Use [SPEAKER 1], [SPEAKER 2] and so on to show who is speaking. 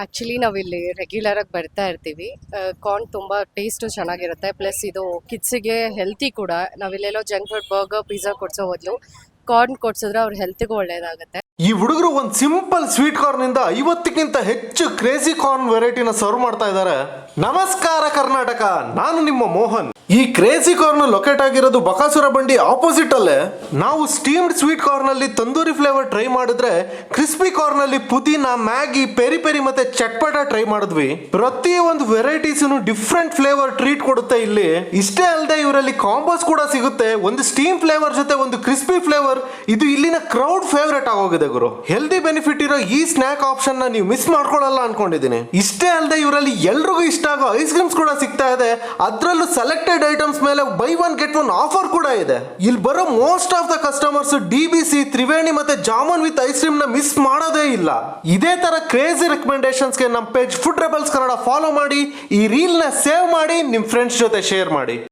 [SPEAKER 1] Actually ನಾವಿಲ್ಲಿ regular ಆಗಿ ಬರ್ತಾ ಇರ್ತೀವಿ. ಕಾರ್ನ್ ತುಂಬಾ ಟೇಸ್ಟು ಚೆನ್ನಾಗಿರುತ್ತೆ. ಪ್ಲಸ್ ಇದು ಕಿಡ್ಸಿಗೆ ಹೆಲ್ತಿ ಕೂಡ. ನಾವಿಲ್ಲೆಲ್ಲೋ ಜಂಕ್ ಫುಡ್ ಬರ್ಗರ್ ಪಿಜ್ಜಾ ಕೊಡ್ಸೋ ಬದಲು ಕಾರ್ನ್ ಕೊಡ್ಸಿದ್ರೆ ಅವ್ರ ಹೆಲ್ತ್ಗೂ ಒಳ್ಳೇದಾಗುತ್ತೆ.
[SPEAKER 2] ಈ ಹುಡುಗರು ಒಂದು ಸಿಂಪಲ್ ಸ್ವೀಟ್ ಕಾರ್ನ್ ಇಂದ 50ಕ್ಕಿಂತ ಹೆಚ್ಚು ಕ್ರೇಜಿ ಕಾರ್ನ್ ವೆರೈಟಿನ ಸರ್ವ್ ಮಾಡ್ತಾ ಇದ್ದಾರೆ. ನಮಸ್ಕಾರ ಕರ್ನಾಟಕ, ನಾನು ನಿಮ್ಮ ಮೋಹನ್. ಈ ಕ್ರೇಜಿ ಕಾರ್ನ್ ಲೊಕೇಟ್ ಆಗಿರೋದು ಬಕಾಸುರ ಬಂಡಿ ಆಪೋಸಿಟ್ ಅಲ್ಲೇ. ನಾವು ಸ್ಟೀಮ್ಡ್ ಸ್ವೀಟ್ ಕಾರ್ನ್ ಅಲ್ಲಿ ತಂದೂರಿ ಫ್ಲೇವರ್ ಟ್ರೈ ಮಾಡಿದ್ರೆ, ಕ್ರಿಸ್ಪಿ ಕಾರ್ನ್ ಅಲ್ಲಿ ಪುದೀನ, ಮ್ಯಾಗಿ, ಪೆರಿ ಪೆರಿ ಮತ್ತೆ ಚಟ್ಪಟ ಟ್ರೈ ಮಾಡಿದ್ವಿ. ಪ್ರತಿ ಒಂದು ವೆರೈಟೀಸ್ ಡಿಫ್ರೆಂಟ್ ಫ್ಲೇವರ್ ಟ್ರೀಟ್ ಕೊಡುತ್ತೆ ಇಲ್ಲಿ. ಇಷ್ಟೇ ಅಲ್ಲದೆ ಇವರಲ್ಲಿ ಕಾಂಬೋಸ್ ಕೂಡ ಸಿಗುತ್ತೆ. ಒಂದು ಸ್ಟೀಮ್ ಫ್ಲೇವರ್ ಜೊತೆ ಒಂದು ಕ್ರಿಸ್ಪಿ ಫ್ಲೇವರ್. ಇದು ಇಲ್ಲಿನ ಕ್ರೌಡ್ ಫೇವರೇಟ್ ಆಗೋಗಿದೆ ಗುರು. ಹೆಲ್ದಿ ಬೆನಿಫಿಟ್ ಇರೋ ಈ ಸ್ನಾಕ್ ಆಪ್ಷನ್ ನ ನೀವು ಮಿಸ್ ಮಾಡ್ಕೊಳ್ಳಲ್ಲ ಅನ್ಕೊಂಡಿದ್ದೀನಿ. ಇಷ್ಟೇ ಅಲ್ಲದೆ ಇವರಲ್ಲಿ ಎಲ್ರಿಗೂ ಇಷ್ಟ ಆಗೋ ಐಸ್ ಕ್ರೀಮ್ಸ್ ಕೂಡ ಸಿಗ್ತಾ ಇದೆ. ಅದರಲ್ಲೂ ಸೆಲೆಕ್ಟೆಡ್ ಐಟಮ್ಸ್ ಮೇಲೆ by one get one offer ಕೂಡ ಇದೆ. ಇಲ್ಲಿ ಬರೋ most of the customers DBC, Triveni ಮತ್ತೆ ಜಾಮೂನ್ ವಿತ್ ಐಸ್ ಕ್ರೀಮ್ ನ ಮಿಸ್ ಮಾಡೋದೇ ಇಲ್ಲ. ಇದೇ ತರ ಕ್ರೇಜಿ ರೆಕಮೆಂಡೇಶನ್ಸ್ ಗೆ ನಮ್ಮ page food rebels Kannada follow ಮಾಡಿ, ಈ ರೀಲ್ ನ ಸೇವ್ ಮಾಡಿ, ನಿಮ್ ಫ್ರೆಂಡ್ಸ್ ಜೊತೆ ಶೇರ್ ಮಾಡಿ.